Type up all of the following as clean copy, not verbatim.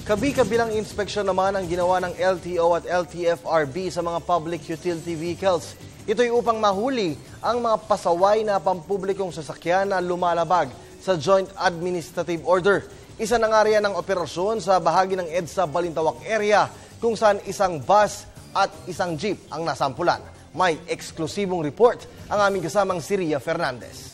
Kabi-kabilang inspeksyon naman ang ginawa ng LTO at LTFRB sa mga public utility vehicles. Ito'y upang mahuli ang mga pasaway na pampublikong sasakyan na lumalabag sa Joint Administrative Order. Isa na nga riyan ang operasyon sa bahagi ng EDSA Balintawak area kung saan isang bus at isang jeep ang nasampulan. May eksklusibong report ang aming kasamang si Ria Fernandez.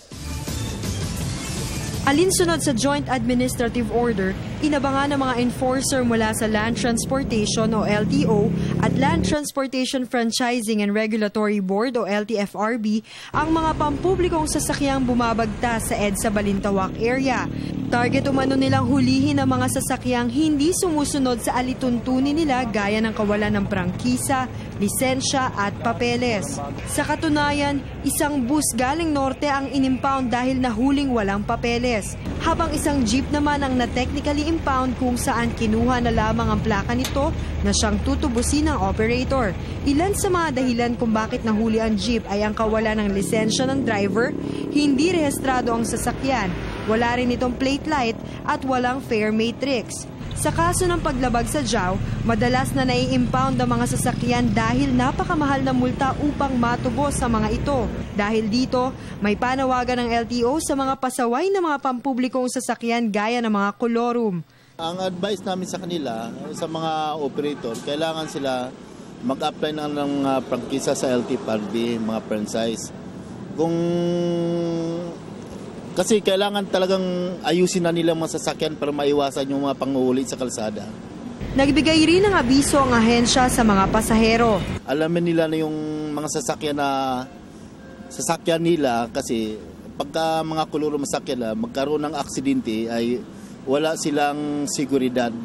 Alinsunod sa Joint Administrative Order, inabangan ng mga enforcer mula sa Land Transportation o LTO at Land Transportation Franchising and Regulatory Board o LTFRB ang mga pampublikong sasakyang bumabagtas sa EDSA Balintawak area. Target umano nilang hulihin ang mga sasakyang hindi sumusunod sa alituntunin nila gaya ng kawalan ng prangkisa, lisensya at papeles. Sa katunayan, isang bus galing norte ang inimpound dahil nahuling walang papeles, habang isang jeep naman ang na-technically impound kung saan kinuha na lamang ang plaka nito na siyang tutubusin ng operator. Ilan sa mga dahilan kung bakit nahuli ang jeep ay ang kawalan ng lisensya ng driver, hindi rehistrado ang sasakyan, wala rin itong plate light at walang fare matrix. Sa kaso ng paglabag sa JAW, madalas na nai-impound ang mga sasakyan dahil napakamahal na multa upang matubos sa mga ito. Dahil dito, may panawagan ng LTO sa mga pasaway na mga pampublikong sasakyan gaya ng mga kolorum. Ang advice namin sa kanila, sa mga operator, kailangan sila mag-apply ng prangkisa sa LTFRB, mga franchise. Kasi kailangan talagang ayusin na nila mga sasakyan para maiwasan yung mga panguhuli sa kalsada. Nagbigay rin ng abiso ang ahensya sa mga pasahero. Alamin nila na yung mga sasakyan nila kasi pagka mga kuluro masakyan magkaroon ng aksidente ay wala silang seguridad.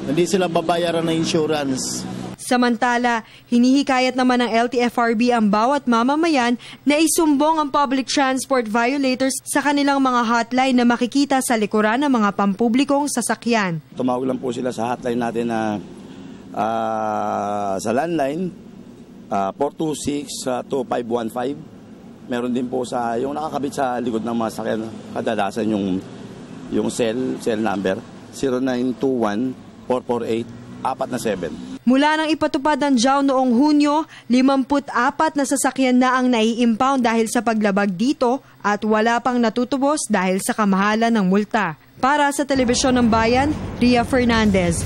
Hindi sila babayaran ng insurance. Samantala, hinihikayat naman ng LTFRB ang bawat mamamayan na isumbong ang public transport violators sa kanilang mga hotline na makikita sa likuran ng mga pampublikong sasakyan. Tumawag lang po sila sa hotline natin na sa landline 426-2515. Meron din po sa yung nakakabit sa likod ng mga sasakyan, kadalasan yung cell number 0921-448-447. Mula nang ipatupad ang JAW noong Hunyo, 54 na sasakyan na ang nai-impound dahil sa paglabag dito at wala pang natutubos dahil sa kamahalan ng multa. Para sa Telebisyon ng Bayan, Ria Fernandez.